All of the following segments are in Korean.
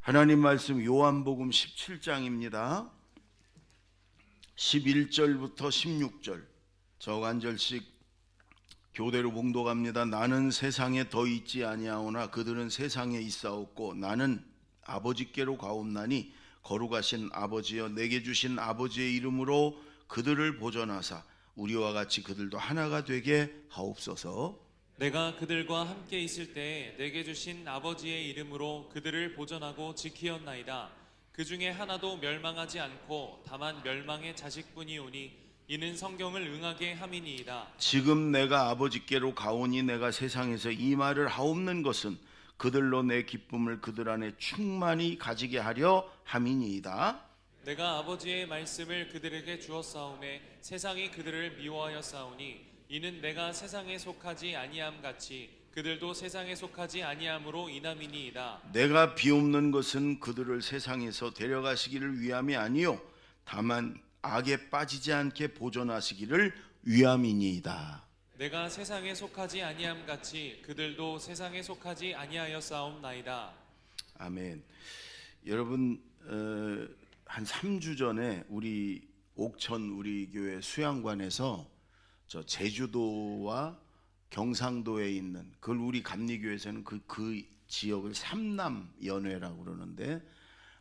하나님 말씀 요한복음 17장입니다. 11절부터 16절 저 한 절씩 교대로 봉독합니다. 나는 세상에 더 있지 아니하오나 그들은 세상에 있사옵고 나는 아버지께로 가옵나니 거룩하신 아버지여 내게 주신 아버지의 이름으로 그들을 보존하사 우리와 같이 그들도 하나가 되게 하옵소서. 내가 그들과 함께 있을 때에 내게 주신 아버지의 이름으로 그들을 보존하고 지키었나이다. 그 중에 하나도 멸망하지 않고 다만 멸망의 자식뿐이오니 이는 성경을 응하게 함이니이다. 지금 내가 아버지께로 가오니 내가 세상에서 이 말을 하옵는 것은 그들로 내 기쁨을 그들 안에 충만히 가지게 하려 함이니이다. 내가 아버지의 말씀을 그들에게 주었사오매 세상이 그들을 미워하였사오니 이는 내가 세상에 속하지 아니함 같이 그들도 세상에 속하지 아니함으로 인함이니이다. 내가 비옵는 것은 그들을 세상에서 데려가시기를 위함이 아니요 다만 악에 빠지지 않게 보존하시기를 위함이니이다. 내가 세상에 속하지 아니함 같이 그들도 세상에 속하지 아니하였사옵나이다. 아멘. 여러분 한 3주 전에 우리 옥천 우리 교회 수양관에서 저 제주도와 경상도에 있는 그걸 우리 감리교회에서는 그 지역을 삼남연회라고 그러는데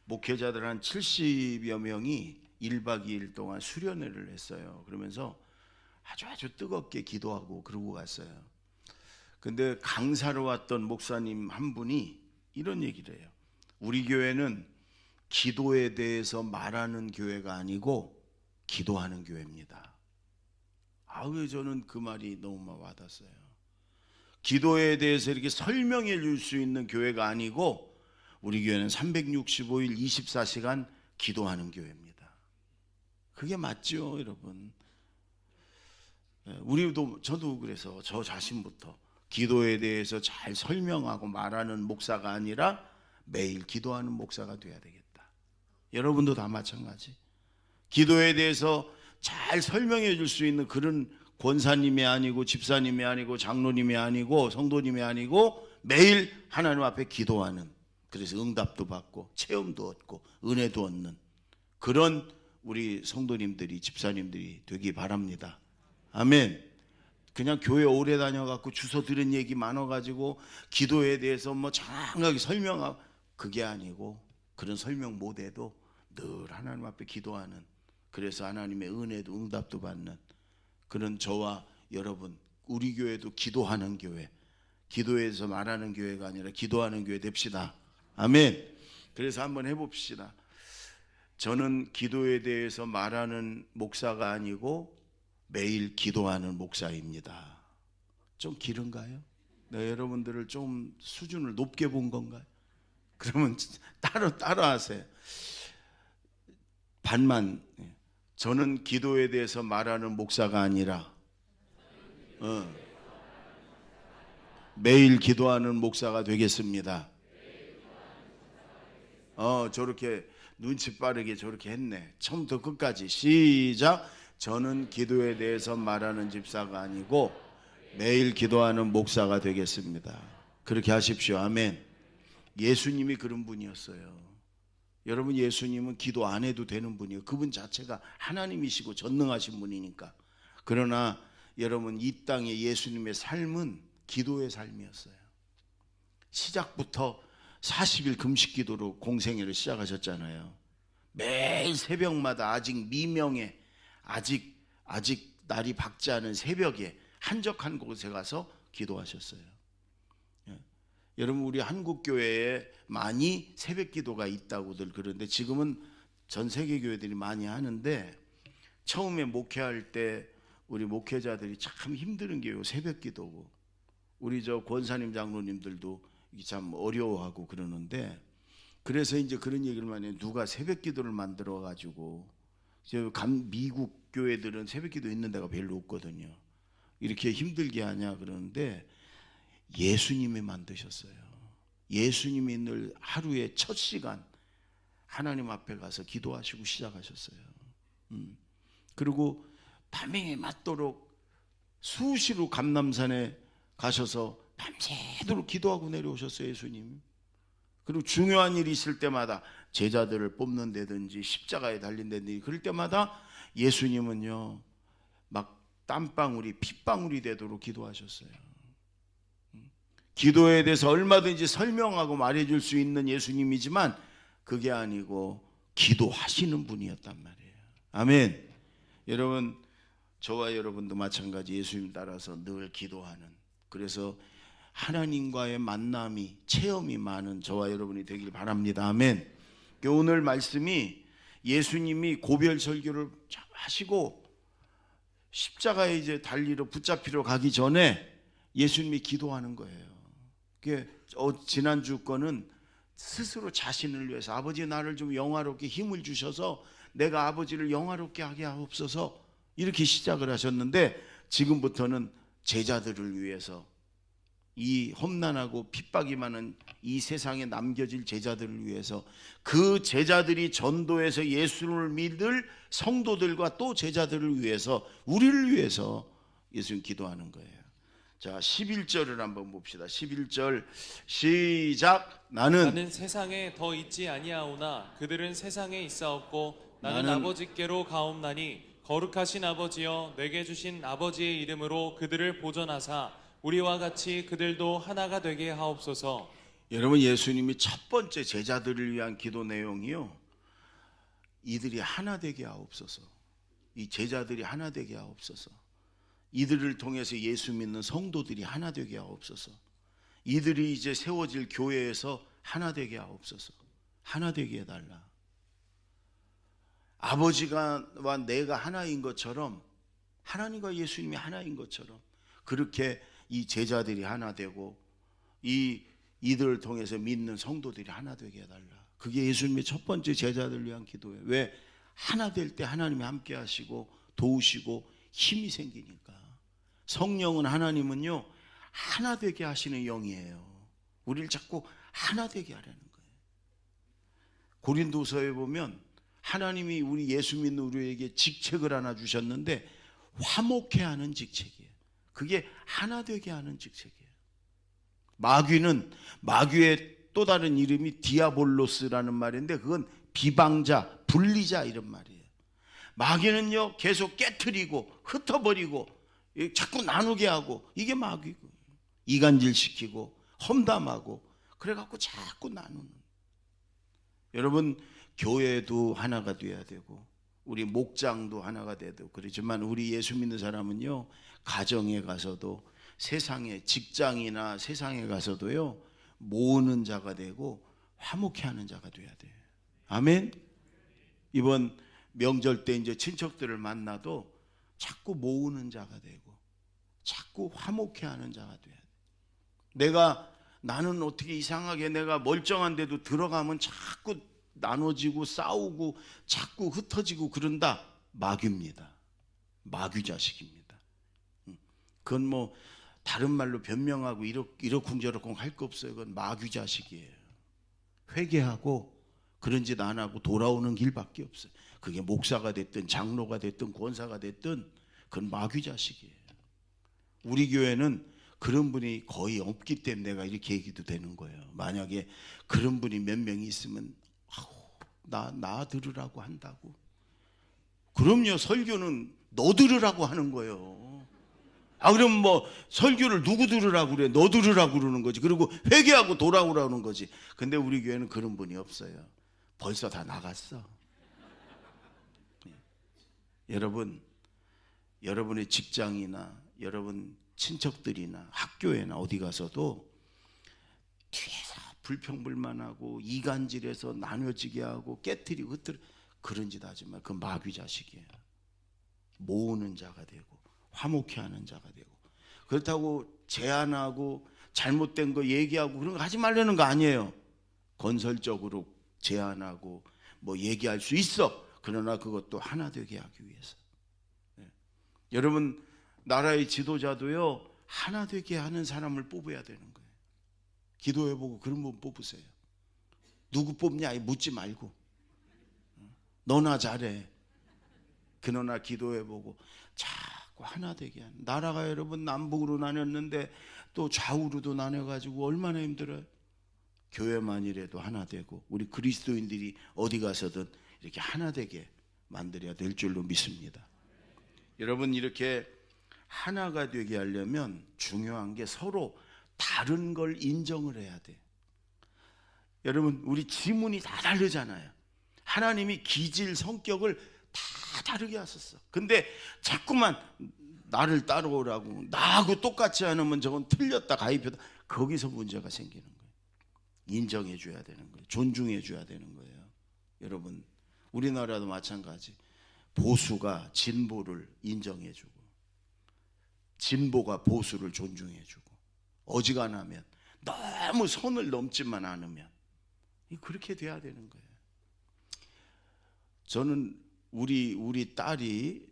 목회자들 한 70여 명이 1박 2일 동안 수련회를 했어요. 그러면서 아주 뜨겁게 기도하고 그러고 갔어요. 근데 강사로 왔던 목사님 한 분이 이런 얘기를 해요. 우리 교회는 기도에 대해서 말하는 교회가 아니고 기도하는 교회입니다. 왜 저는 그 말이 너무 와닿았어요. 기도에 대해서 이렇게 설명해 줄 수 있는 교회가 아니고 우리 교회는 365일 24시간 기도하는 교회입니다. 그게 맞죠, 여러분? 우리도 저도 그래서 저 자신부터 기도에 대해서 잘 설명하고 말하는 목사가 아니라 매일 기도하는 목사가 돼야 되겠다. 여러분도 다 마찬가지. 기도에 대해서 잘 설명해 줄 수 있는 그런 권사님이 아니고 집사님이 아니고 장로님이 아니고 성도님이 아니고 매일 하나님 앞에 기도하는, 그래서 응답도 받고 체험도 얻고 은혜도 얻는 그런 우리 성도님들이 집사님들이 되기 바랍니다. 아멘. 그냥 교회 오래 다녀갖고 주워 들은 얘기 많아가지고 기도에 대해서 뭐 장하게 설명하고 그게 아니고 그런 설명 못해도 늘 하나님 앞에 기도하는, 그래서 하나님의 은혜도 응답도 받는 그런 저와 여러분, 우리 교회도 기도하는 교회, 기도에서 말하는 교회가 아니라 기도하는 교회 됩시다. 아멘. 그래서 한번 해봅시다. 저는 기도에 대해서 말하는 목사가 아니고 매일 기도하는 목사입니다. 좀 길은가요? 네, 여러분들을 좀 수준을 높게 본 건가요? 그러면 따로 하세요. 반만. 저는 기도에 대해서 말하는 목사가 아니라 매일 기도하는 목사가 되겠습니다. 저렇게 눈치 빠르게 저렇게 했네. 처음부터 끝까지 시작. 저는 기도에 대해서 말하는 집사가 아니고 매일 기도하는 목사가 되겠습니다. 그렇게 하십시오. 아멘. 예수님이 그런 분이었어요. 여러분, 예수님은 기도 안 해도 되는 분이에요. 그분 자체가 하나님이시고 전능하신 분이니까. 그러나 여러분, 이 땅의 예수님의 삶은 기도의 삶이었어요. 시작부터 40일 금식 기도로 공생애를 시작하셨잖아요. 매일 새벽마다 아직 미명에 아직 날이 밝지 않은 새벽에 한적한 곳에 가서 기도하셨어요. 여러분, 우리 한국 교회에 많이 새벽 기도가 있다고들 그러는데 지금은 전 세계 교회들이 많이 하는데 처음에 목회할 때 우리 목회자들이 참 힘든 게 새벽 기도고, 우리 저 권사님 장로님들도 참 어려워하고 그러는데, 그래서 이제 그런 얘기를 많이 해요. 누가 새벽 기도를 만들어 가지고, 미국 교회들은 새벽 기도 있는 데가 별로 없거든요. 이렇게 힘들게 하냐 그러는데 예수님이 만드셨어요. 예수님이 늘 하루에 첫 시간 하나님 앞에 가서 기도하시고 시작하셨어요. 그리고 밤에 맞도록 수시로 감람산에 가셔서 밤새도록 기도하고 내려오셨어요, 예수님. 그리고 중요한 일이 있을 때마다 제자들을 뽑는다든지 십자가에 달린다든지 그럴 때마다 예수님은요 막 땀방울이 핏방울이 되도록 기도하셨어요. 기도에 대해서 얼마든지 설명하고 말해줄 수 있는 예수님이지만 그게 아니고 기도하시는 분이었단 말이에요. 아멘. 여러분, 저와 여러분도 마찬가지 예수님 따라서 늘 기도하는, 그래서 하나님과의 만남이 체험이 많은 저와 여러분이 되길 바랍니다. 아멘. 오늘 말씀이 예수님이 고별 설교를 하시고 십자가에 이제 달리러 붙잡히러 가기 전에 예수님이 기도하는 거예요. 그게 지난주 거는 스스로 자신을 위해서 아버지 나를 좀 영화롭게 힘을 주셔서 내가 아버지를 영화롭게 하게 하옵소서 이렇게 시작을 하셨는데 지금부터는 제자들을 위해서 이 험난하고 핍박이 많은 이 세상에 남겨질 제자들을 위해서 그 제자들이 전도해서 예수를 믿을 성도들과 또 제자들을 위해서 우리를 위해서 예수님 기도하는 거예요. 자 11절을 한번 봅시다. 11절 시작. 나는 세상에 더 있지 아니하오나 그들은 세상에 있사옵고 나는 아버지께로 가옵나니 거룩하신 아버지여 내게 주신 아버지의 이름으로 그들을 보존하사 우리와 같이 그들도 하나가 되게 하옵소서. 여러분, 예수님이 첫 번째 제자들을 위한 기도 내용이요, 이들이 하나 되게 하옵소서. 이 제자들이 하나 되게 하옵소서. 이들을 통해서 예수 믿는 성도들이 하나 되게 하옵소서. 이들이 이제 세워질 교회에서 하나 되게 하옵소서. 하나 되게 해달라. 아버지가 내가 하나인 것처럼, 하나님과 예수님이 하나인 것처럼 그렇게 이 제자들이 하나 되고 이들을 통해서 믿는 성도들이 하나 되게 해달라. 그게 예수님의 첫 번째 제자들을 위한 기도예요. 왜? 하나 될 때 하나님이 함께 하시고 도우시고 힘이 생기니까. 성령은, 하나님은요 하나 되게 하시는 영이에요. 우리를 자꾸 하나 되게 하려는 거예요. 고린도서에 보면 하나님이 우리 예수 믿는 우리에게 직책을 하나 주셨는데 화목해 하는 직책이에요. 그게 하나 되게 하는 직책이에요. 마귀의 또 다른 이름이 디아볼로스라는 말인데 그건 비방자, 분리자 이런 말이에요. 마귀는요 계속 깨트리고 흩어버리고 자꾸 나누게 하고, 이게 마귀고 이간질시키고 험담하고 그래갖고 자꾸 나누는. 여러분, 교회도 하나가 돼야 되고 우리 목장도 하나가 돼야 되고 그러지만 우리 예수 믿는 사람은요 가정에 가서도 세상에, 직장이나 세상에 가서도요 모으는 자가 되고 화목해 하는 자가 돼야 돼요. 아멘. 이번 명절 때 이제 친척들을 만나도 자꾸 모으는 자가 되고 자꾸 화목해 하는 자가 돼야 돼. 나는 어떻게 이상하게 내가 멀쩡한데도 들어가면 자꾸 나눠지고 싸우고 자꾸 흩어지고 그런다. 마귀입니다. 마귀 자식입니다. 그건 뭐 다른 말로 변명하고 이러쿵저러쿵 할 거 없어요. 그건 마귀 자식이에요. 회개하고 그런 짓 안 하고 돌아오는 길밖에 없어요. 그게 목사가 됐든 장로가 됐든 권사가 됐든 그건 마귀 자식이에요. 우리 교회는 그런 분이 거의 없기 때문에 내가 이렇게 얘기도 되는 거예요. 만약에 그런 분이 몇 명이 있으면 나 들으라고 한다고. 그럼요, 설교는 너 들으라고 하는 거예요. 그럼 뭐 설교를 누구 들으라고 그래? 너 들으라고 그러는 거지. 그리고 회개하고 돌아오라는 거지. 근데 우리 교회는 그런 분이 없어요. 벌써 다 나갔어. 여러분, 여러분의 직장이나 여러분 친척들이나 학교에나 어디 가서도 뒤에서 불평불만하고 이간질해서 나눠지게 하고 깨트리고 흩트려 그런 짓 하지 마. 그건 마귀 자식이에요. 모으는 자가 되고 화목해 하는 자가 되고. 그렇다고 제안하고 잘못된 거 얘기하고 그런 거 하지 말라는 거 아니에요. 건설적으로 제안하고 뭐 얘기할 수 있어. 그러나 그것도 하나 되게 하기 위해서. 여러분, 나라의 지도자도요 하나 되게 하는 사람을 뽑아야 되는 거예요. 기도해보고 그런 분 뽑으세요. 누구 뽑냐 묻지 말고 너나 잘해. 그러나 기도해보고 자꾸 하나 되게 하는. 나라가 여러분 남북으로 나눴는데 또 좌우로도 나눠가지고 얼마나 힘들어요. 교회만이라도 하나 되고 우리 그리스도인들이 어디 가서든 이렇게 하나 되게 만들어야 될 줄로 믿습니다. 여러분, 이렇게 하나가 되게 하려면 중요한 게 서로 다른 걸 인정을 해야 돼. 여러분, 우리 지문이 다 다르잖아요. 하나님이 기질, 성격을 다 다르게 하셨어. 근데 자꾸만 나를 따라오라고, 나하고 똑같지 않으면 저건 틀렸다, 가입했다, 거기서 문제가 생기는 거예요. 인정해 줘야 되는 거예요. 존중해 줘야 되는 거예요. 여러분, 우리나라도 마찬가지. 보수가 진보를 인정해 주고 진보가 보수를 존중해 주고, 어지간하면 너무 선을 넘지만 않으면 그렇게 돼야 되는 거예요. 저는 우리 딸이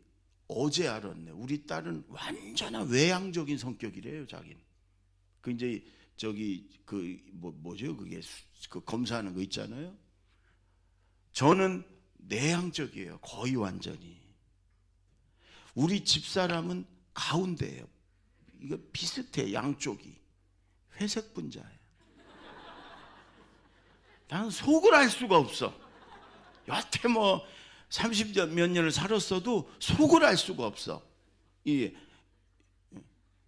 어제 알았네. 우리 딸은 완전한 외향적인 성격이래요, 자기는. 그 이제 저기 그 뭐죠? 그게 그 검사하는 거 있잖아요. 저는 내향적이에요. 거의 완전히. 우리 집사람은 가운데예요. 이거 비슷해. 양쪽이 회색 분자예요. 난 속을 알 수가 없어. 여태 뭐 30몇 년을 살았어도 속을 알 수가 없어. 예.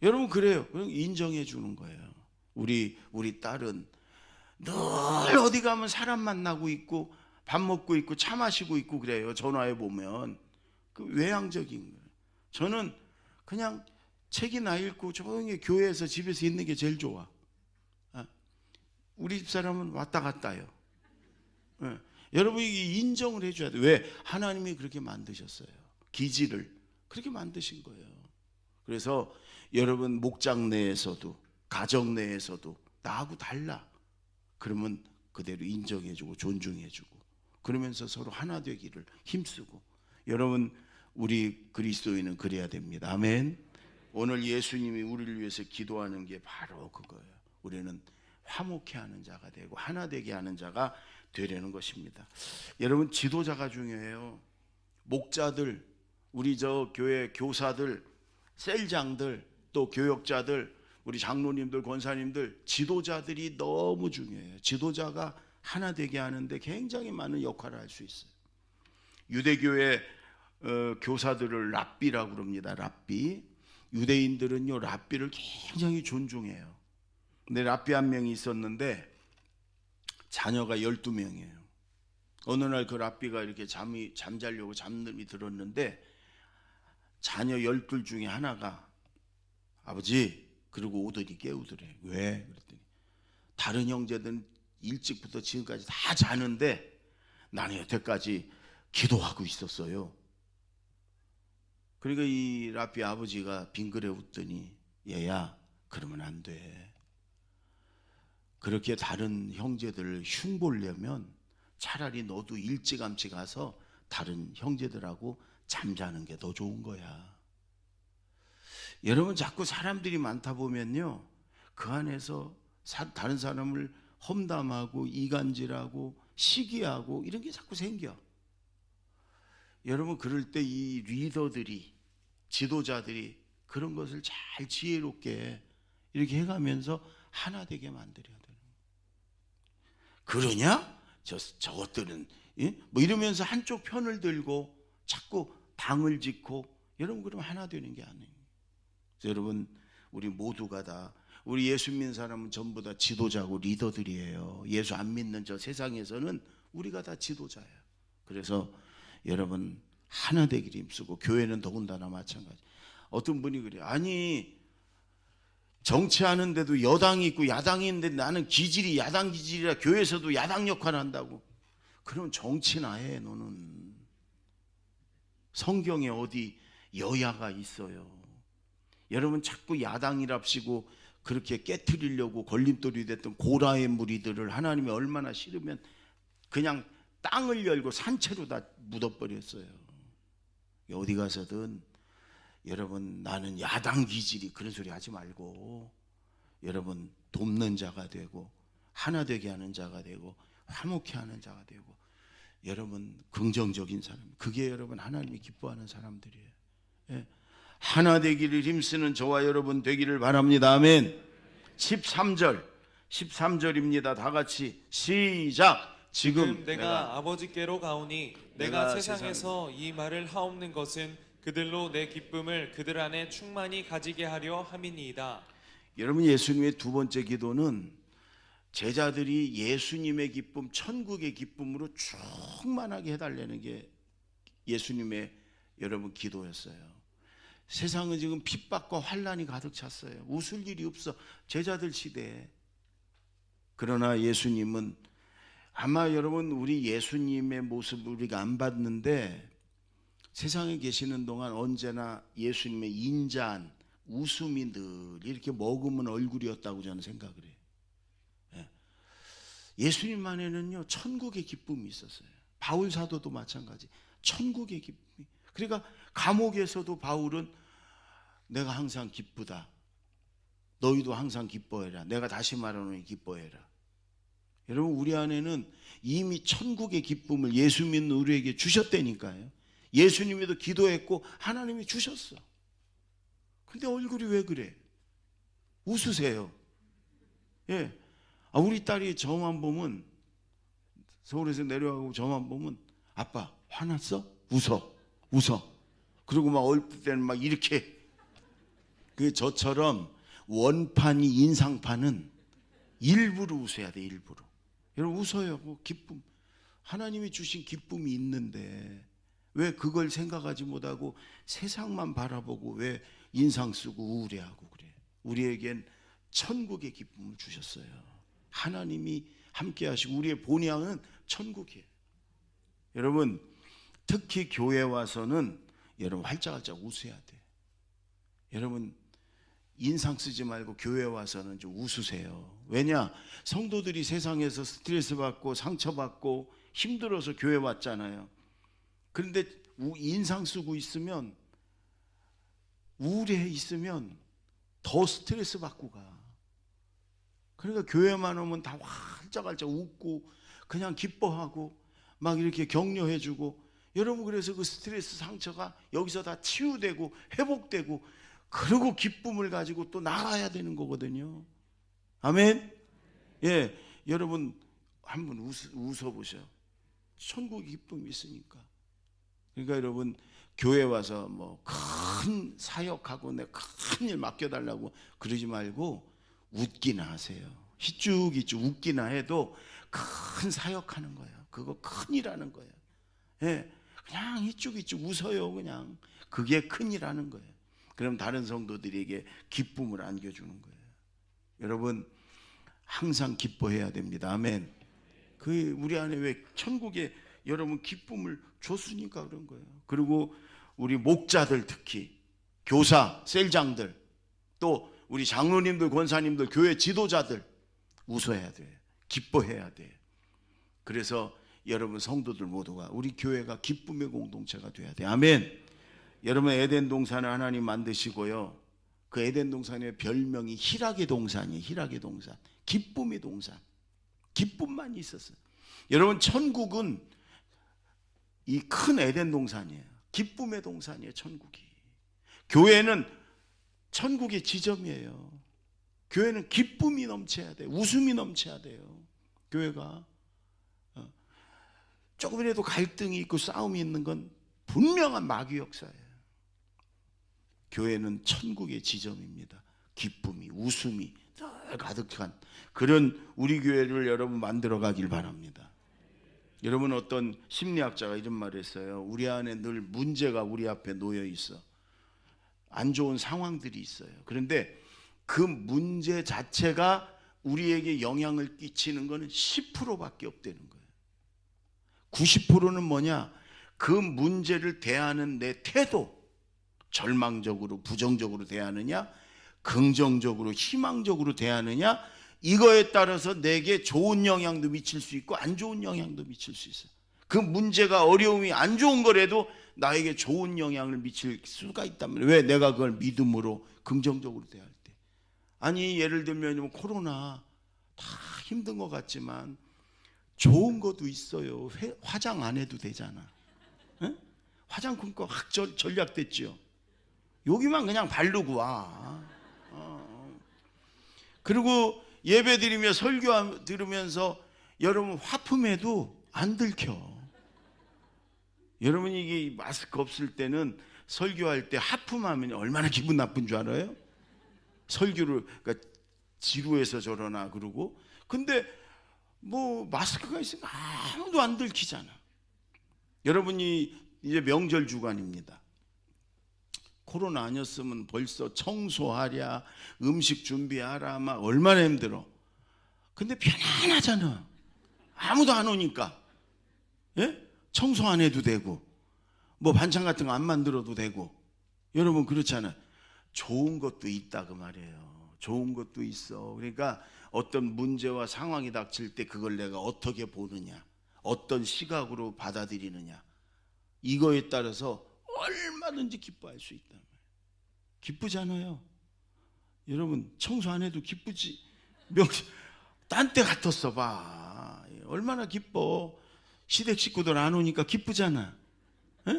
여러분, 그래요. 인정해 주는 거예요. 우리 딸은 늘 어디 가면 사람 만나고 있고 밥 먹고 있고 차 마시고 있고 그래요. 전화해 보면 그 외향적인 거예요. 저는 그냥 책이나 읽고 조용히 교회에서 집에서 있는 게 제일 좋아. 우리 집사람은 왔다 갔다요. 여러분, 이게 인정을 해줘야 돼. 왜? 하나님이 그렇게 만드셨어요. 기질을 그렇게 만드신 거예요. 그래서 여러분, 목장 내에서도 가정 내에서도 나하고 달라. 그러면 그대로 인정해주고 존중해주고, 그러면서 서로 하나 되기를 힘쓰고. 여러분, 우리 그리스도인은 그래야 됩니다. 아멘. 오늘 예수님이 우리를 위해서 기도하는 게 바로 그거예요. 우리는 화목해 하는 자가 되고 하나 되게 하는 자가 되려는 것입니다. 여러분, 지도자가 중요해요. 목자들, 우리 저 교회 교사들, 셀장들, 또 교역자들, 우리 장로님들, 권사님들, 지도자들이 너무 중요해요. 지도자가 하나 되게 하는데 굉장히 많은 역할을 할 수 있어요. 유대교회 교사들을 랍비라고 그럽니다. 랍비. 유대인들은요, 랍비를 굉장히 존중해요. 근데 랍비 한 명이 있었는데 자녀가 12명이에요. 어느 날 그 랍비가 이렇게 잠자려고 잠들이 들었는데 자녀 12 중에 하나가 아버지, 그러고 오더니 깨우더래. 왜? 그랬더니 다른 형제들은 일찍부터 지금까지 다 자는데 나는 여태까지 기도하고 있었어요. 그러니까 이 랍비 아버지가 빙그레 웃더니 얘야, 그러면 안 돼. 그렇게 다른 형제들을 흉보려면 차라리 너도 일찌감치 가서 다른 형제들하고 잠자는 게 더 좋은 거야. 여러분, 자꾸 사람들이 많다 보면요, 그 안에서 다른 사람을 험담하고 이간질하고 시기하고 이런 게 자꾸 생겨. 여러분, 그럴 때 이 리더들이, 지도자들이 그런 것을 잘 지혜롭게 이렇게 해가면서 하나 되게 만들어야 돼요. 그러냐? 저것들은 뭐 이러면서 한쪽 편을 들고 자꾸 당을 짓고, 여러분, 그러면 하나 되는 게 아니에요. 여러분, 우리 모두가 다, 우리 예수 믿는 사람은 전부 다 지도자고 리더들이에요. 예수 안 믿는 저 세상에서는 우리가 다 지도자예요. 그래서 여러분, 하나 되기를 힘쓰고, 교회는 더군다나 마찬가지. 어떤 분이 그래요. 아니, 정치하는데도 여당이 있고 야당이 있는데 나는 기질이 야당 기질이라 교회에서도 야당 역할을 한다고. 그럼 정치나 해. 너는 성경에 어디 여야가 있어요? 여러분, 자꾸 야당이랍시고 그렇게 깨트리려고 걸림돌이 됐던 고라의 무리들을 하나님이 얼마나 싫으면 그냥 땅을 열고 산채로 다 묻어버렸어요. 어디 가서든 여러분, 나는 야당 기질이, 그런 소리 하지 말고 여러분, 돕는 자가 되고 하나 되게 하는 자가 되고 화목해 하는 자가 되고, 여러분, 긍정적인 사람, 그게 여러분 하나님이 기뻐하는 사람들이에요. 예. 하나 되기를 힘쓰는 저와 여러분 되기를 바랍니다. 아멘. 13절 13절입니다. 다 같이 시작. 지금 내가 아버지께로 가오니 내가 내가 세상에서 이 말을 하옵는 것은 그들로 내 기쁨을 그들 안에 충만히 가지게 하려 함이니이다. 여러분, 예수님의 두 번째 기도는 제자들이 예수님의 기쁨, 천국의 기쁨으로 충만하게 해달라는 게 예수님의 여러분 기도였어요. 세상은 지금 핍박과 환난이 가득 찼어요. 웃을 일이 없어, 제자들 시대에. 그러나 예수님은, 아마 여러분 우리 예수님의 모습을 우리가 안 봤는데 세상에 계시는 동안 언제나 예수님의 인자한 웃음이 늘 이렇게 머금은 얼굴이었다고 저는 생각을 해요. 예수님 안에는요 천국의 기쁨이 있었어요. 바울 사도도 마찬가지, 천국의 기쁨이. 그러니까 감옥에서도 바울은 내가 항상 기쁘다, 너희도 항상 기뻐해라, 내가 다시 말하노니 기뻐해라. 여러분, 우리 안에는 이미 천국의 기쁨을 예수 믿는 우리에게 주셨다니까요. 예수님이도 기도했고 하나님이 주셨어. 근데 얼굴이 왜 그래? 웃으세요. 예. 우리 딸이 저만 보면, 서울에서 내려가고 저만 보면, 아빠 화났어? 웃어. 그리고 막 얼굴 때는 막 이렇게. 그 저처럼 원판이 인상판은 일부러 웃어야 돼, 일부러. 여러분, 웃어요. 뭐 기쁨, 하나님이 주신 기쁨이 있는데 왜 그걸 생각하지 못하고 세상만 바라보고 왜 인상 쓰고 우울해하고 그래? 우리에겐 천국의 기쁨을 주셨어요. 하나님이 함께 하시고 우리의 본향은 천국이에요. 여러분, 특히 교회 와서는 여러분 활짝활짝 웃어야 돼. 여러분, 인상 쓰지 말고 교회 와서는 좀 웃으세요. 왜냐? 성도들이 세상에서 스트레스 받고 상처받고 힘들어서 교회 왔잖아요. 그런데 인상 쓰고 있으면, 우울해 있으면 더 스트레스 받고 가. 그러니까 교회만 오면 다 활짝활짝 웃고 그냥 기뻐하고 막 이렇게 격려해주고, 여러분 그래서 그 스트레스 상처가 여기서 다 치유되고 회복되고, 그리고 기쁨을 가지고 또 나가야 되는 거거든요. 아멘. 예, 여러분 한번 웃어보셔. 천국 기쁨이 있으니까. 그러니까 여러분, 교회 와서 뭐 큰 사역하고 내 큰 일 맡겨달라고 그러지 말고 웃기나 하세요. 희쭉희쭉 웃기나 해도 큰 사역하는 거예요. 그거 큰 일하는 거예요. 예, 그냥 희쭉희쭉 웃어요. 그냥 그게 큰 일하는 거예요. 그럼 다른 성도들에게 기쁨을 안겨주는 거예요. 여러분, 항상 기뻐해야 됩니다. 아멘. 그 우리 안에 왜 천국에 여러분 기쁨을 줬으니까 그런 거예요. 그리고 우리 목자들, 특히 교사, 셀장들, 또 우리 장로님들, 권사님들, 교회 지도자들 웃어야 돼. 기뻐해야 돼. 그래서 여러분 성도들 모두가, 우리 교회가 기쁨의 공동체가 돼야 돼. 아멘. 여러분, 에덴 동산을 하나님 만드시고요, 그 에덴 동산의 별명이 희락의 동산이에요. 희락의 동산, 기쁨의 동산. 기쁨만 있었어요. 여러분, 천국은 이 큰 에덴 동산이에요. 기쁨의 동산이에요, 천국이. 교회는 천국의 지점이에요. 교회는 기쁨이 넘쳐야 돼요. 웃음이 넘쳐야 돼요. 교회가 조금이라도 갈등이 있고 싸움이 있는 건 분명한 마귀 역사예요. 교회는 천국의 지점입니다. 기쁨이, 웃음이 늘 가득한 그런 우리 교회를 여러분 만들어 가길 바랍니다. 여러분, 어떤 심리학자가 이런 말을 했어요. 우리 안에 늘 문제가 우리 앞에 놓여 있어. 안 좋은 상황들이 있어요. 그런데 그 문제 자체가 우리에게 영향을 끼치는 것은 10%밖에 없다는 거예요. 90%는 뭐냐? 그 문제를 대하는 내 태도, 절망적으로 부정적으로 대하느냐, 긍정적으로 희망적으로 대하느냐, 이거에 따라서 내게 좋은 영향도 미칠 수 있고 안 좋은 영향도 미칠 수 있어요. 그 문제가, 어려움이 안 좋은 거라도 나에게 좋은 영향을 미칠 수가 있단 말이에요. 왜? 내가 그걸 믿음으로 긍정적으로 대할 때. 아니, 예를 들면 코로나 다 힘든 것 같지만 좋은 것도 있어요. 화장 안 해도 되잖아. 응? 화장품과 확 전략됐죠. 여기만 그냥 바르고 와. 그리고 예배 드리며 설교 들으면서 여러분 화품해도 안 들켜. 여러분 이게 마스크 없을 때는 설교할 때 하품하면 얼마나 기분 나쁜 줄 알아요? 설교를 그러니까 지루해서 저러나 그러고. 근데 뭐 마스크가 있으면 아무도 안 들키잖아. 여러분이 이제 명절 주간입니다. 코로나 아니었으면 벌써 청소하랴 음식 준비하라 막 얼마나 힘들어. 근데 편안하잖아. 아무도 안 오니까. 예? 청소 안 해도 되고 뭐 반찬 같은 거 안 만들어도 되고. 여러분 그렇잖아요. 좋은 것도 있다 그 말이에요. 좋은 것도 있어. 그러니까 어떤 문제와 상황이 닥칠 때 그걸 내가 어떻게 보느냐, 어떤 시각으로 받아들이느냐, 이거에 따라서 얼마든지 기뻐할 수 있다. 기쁘잖아요. 여러분 청소 안 해도 기쁘지. 딴 때 같았어 봐. 얼마나 기뻐. 시댁 식구들 안 오니까 기쁘잖아. 에?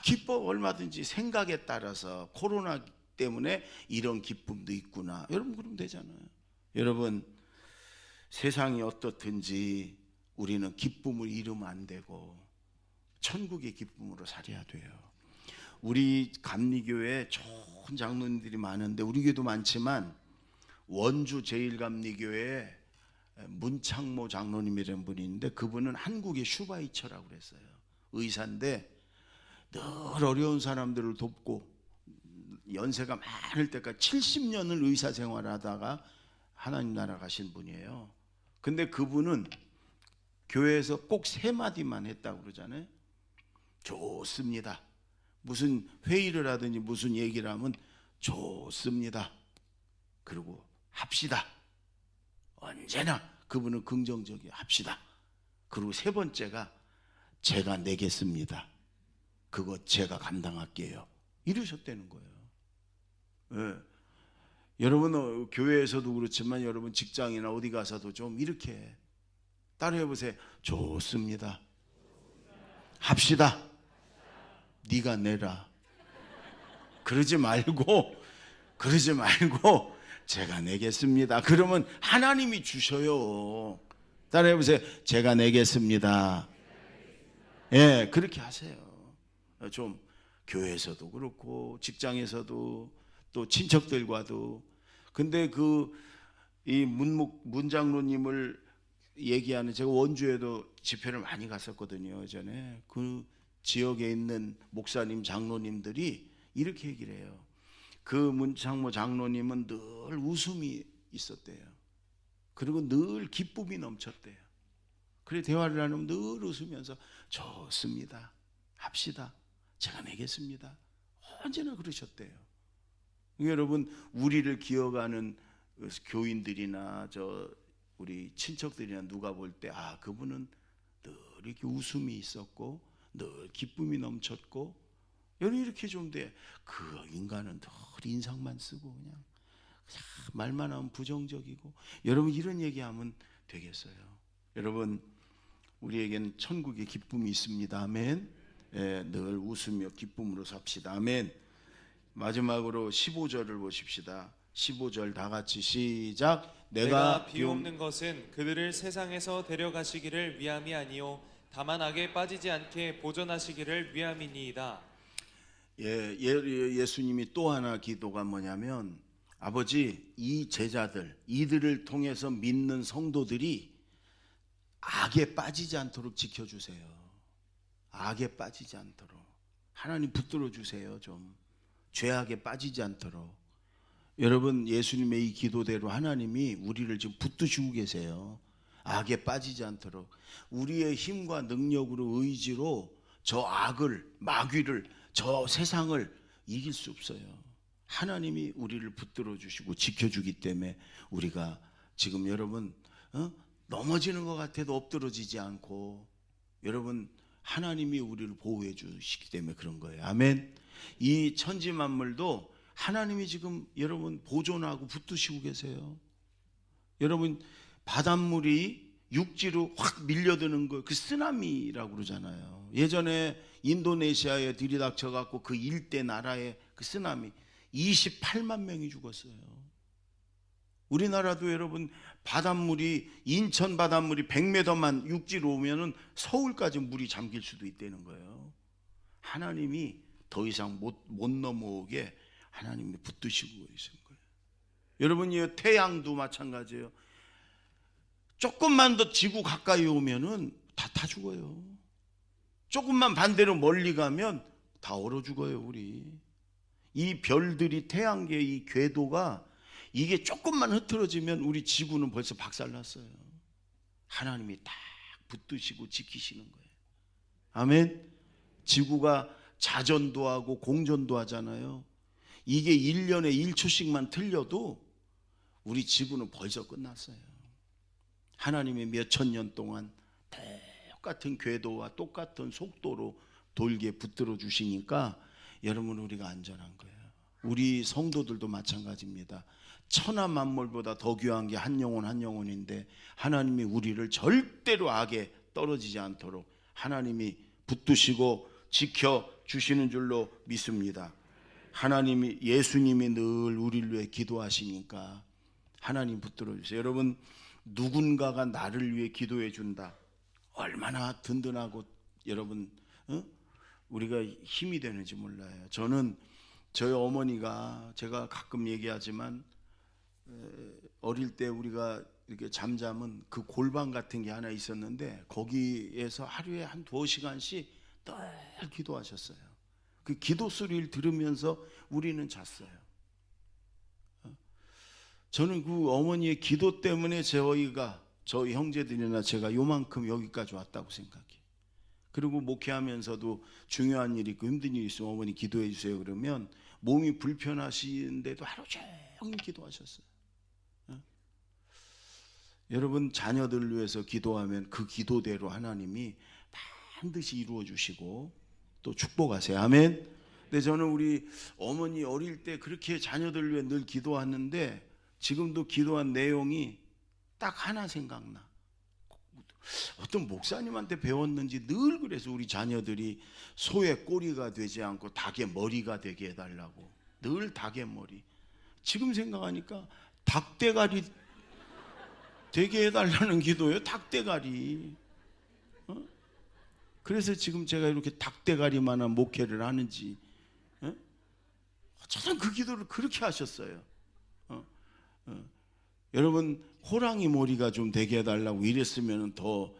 기뻐. 얼마든지 생각에 따라서. 코로나 때문에 이런 기쁨도 있구나. 여러분 그러면 되잖아요. 여러분 세상이 어떻든지 우리는 기쁨을 잃으면 안 되고 천국의 기쁨으로 살아야 돼요. 우리 감리교회 좋은 장로님들이 많은데 우리 교회도 많지만 원주 제1감리교회 문창모 장로님이라는 분이 있는데 그분은 한국의 슈바이처라고 그랬어요. 의사인데 늘 어려운 사람들을 돕고 연세가 많을 때까지 70년을 의사 생활을 하다가 하나님 나라 가신 분이에요. 근데 그분은 교회에서 꼭 3마디만 했다고 그러잖아요. 좋습니다. 무슨 회의를 하든지 무슨 얘기를 하면 좋습니다. 그리고 합시다. 언제나 그분은 긍정적이에요. 합시다. 그리고 3번째가 제가 내겠습니다. 그거 제가 감당할게요. 이러셨다는 거예요. 예. 여러분 교회에서도 그렇지만 여러분 직장이나 어디 가서도 좀 이렇게 따라해 보세요. 좋습니다. 합시다. 네가 내라. 그러지 말고 제가 내겠습니다. 그러면 하나님이 주셔요. 따라해 보세요. 제가 내겠습니다. 예, 그렇게 하세요. 좀 교회에서도 그렇고 직장에서도 또 친척들과도. 근데 이 문장로님을 얘기하는, 제가 원주에도 집회를 많이 갔었거든요. 예전에 그 지역에 있는 목사님 장로님들이 이렇게 얘기를 해요. 그 문창모 장로님은 늘 웃음이 있었대요. 그리고 늘 기쁨이 넘쳤대요. 그래 대화를 나누면 늘 웃으면서 좋습니다. 합시다. 제가 내겠습니다. 언제나 그러셨대요. 여러분 우리를 기억하는 교인들이나 우리 친척들이나 누가 볼 때 그분은 늘 이렇게 웃음이 있었고 늘 기쁨이 넘쳤고 여러분 이렇게 좀 돼. 그 인간은 늘 인상만 쓰고 그냥 말만 하면 부정적이고. 여러분 이런 얘기하면 되겠어요? 여러분 우리에겐 천국의 기쁨이 있습니다. 아멘. 늘 웃으며 기쁨으로 삽시다. 아멘. 마지막으로 15절을 보십시다. 15절 다 같이 시작. 내가 비옵는 것은 그들을 세상에서 데려가시기를 위함이 아니요 다만 악에 빠지지 않게 보존하시기를 위함이니이다. 예수님이 또 하나 기도가 뭐냐면 아버지 이 제자들 이들을 통해서 믿는 성도들이 악에 빠지지 않도록 지켜주세요. 악에 빠지지 않도록 하나님 붙들어 주세요. 좀 죄악에 빠지지 않도록. 여러분 예수님의 이 기도대로 하나님이 우리를 지금 붙드시고 계세요. 악에 빠지지 않도록. 우리의 힘과 능력으로 의지로 저 악을 마귀를 저 세상을 이길 수 없어요. 하나님이 우리를 붙들어 주시고 지켜주기 때문에 우리가 지금 여러분 넘어지는 것 같아도 엎드러지지 않고 여러분 하나님이 우리를 보호해 주시기 때문에 그런 거예요. 아멘. 이 천지 만물도 하나님이 지금 여러분 보존하고 붙드시고 계세요. 여러분 바닷물이 육지로 확 밀려드는 거 그 쓰나미라고 그러잖아요. 예전에 인도네시아에 들이닥쳐 갖고 그 일대 나라의 그 쓰나미 28만 명이 죽었어요. 우리나라도 여러분 바닷물이 인천 바닷물이 100m만 육지로 오면은 서울까지 물이 잠길 수도 있다는 거예요. 하나님이 더 이상 못 넘어오게 하나님이 붙드시고 계신 거예요. 여러분이 태양도 마찬가지예요. 조금만 더 지구 가까이 오면은 다 타 죽어요. 조금만 반대로 멀리 가면 다 얼어 죽어요. 우리 이 별들이 태양계의 이 궤도가 이게 조금만 흐트러지면 우리 지구는 벌써 박살났어요. 하나님이 딱 붙드시고 지키시는 거예요. 아멘. 지구가 자전도 하고 공전도 하잖아요. 이게 1년에 1초씩만 틀려도 우리 지구는 벌써 끝났어요. 하나님이 몇천 년 동안 똑같은 궤도와 똑같은 속도로 돌게 붙들어 주시니까 여러분 우리가 안전한 거예요. 우리 성도들도 마찬가지입니다. 천하 만물보다 더 귀한 게 한 영혼 한 영혼인데 하나님이 우리를 절대로 악에 떨어지지 않도록 하나님이 붙드시고 지켜주시는 줄로 믿습니다. 하나님이 예수님이 늘 우리를 위해 기도하시니까 하나님 붙들어 주세요. 여러분 누군가가 나를 위해 기도해 준다. 얼마나 든든하고 여러분 우리가 힘이 되는지 몰라요. 저는 저희 어머니가 제가 가끔 얘기하지만 어릴 때 우리가 이렇게 잠자면 그 골방 같은 게 하나 있었는데 거기에서 하루에 한 2시간씩 늘 기도하셨어요. 그 기도 소리를 들으면서 우리는 잤어요. 저는 그 어머니의 기도 때문에 저희 형제들이나 제가 요만큼 여기까지 왔다고 생각해요. 그리고 목회하면서도 중요한 일이 있고 힘든 일이 있으면 어머니 기도해 주세요 그러면 몸이 불편하신데도 하루 종일 기도하셨어요. 여러분 자녀들을 위해서 기도하면 그 기도대로 하나님이 반드시 이루어 주시고 또 축복하세요. 아멘. 근데 저는 우리 어머니 어릴 때 그렇게 자녀들을 위해 늘 기도하는데 지금도 기도한 내용이 딱 하나 생각나. 어떤 목사님한테 배웠는지 늘 그래서 우리 자녀들이 소의 꼬리가 되지 않고 닭의 머리가 되게 해달라고. 늘 닭의 머리. 지금 생각하니까 닭대가리 되게 해달라는 기도예요. 닭대가리. 그래서 지금 제가 이렇게 닭대가리만한 목회를 하는지. 어쩌면 그 기도를 그렇게 하셨어요. 여러분 호랑이 머리가 좀 되게 해달라고 이랬으면 더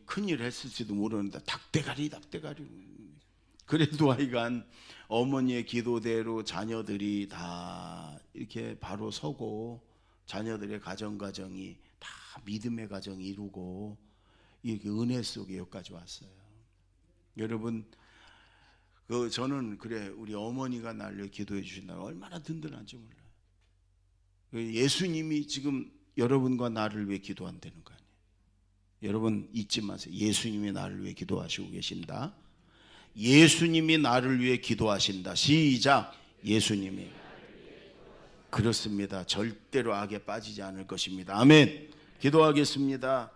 큰일 했을지도 모르는데 닭대가리. 그래도 하여간 어머니의 기도대로 자녀들이 다 이렇게 바로 서고 자녀들의 가정이 다 믿음의 가정이 이루고 이렇게 은혜 속에 여기까지 왔어요. 여러분 저는 그래 우리 어머니가 나를 기도해 주신다면 얼마나 든든한지 몰라요. 예수님이 지금 여러분과 나를 위해 기도한다는 거 아니에요. 여러분 잊지 마세요. 예수님이 나를 위해 기도하시고 계신다. 예수님이 나를 위해 기도하신다. 시작. 예수님이. 그렇습니다. 절대로 악에 빠지지 않을 것입니다. 아멘. 기도하겠습니다.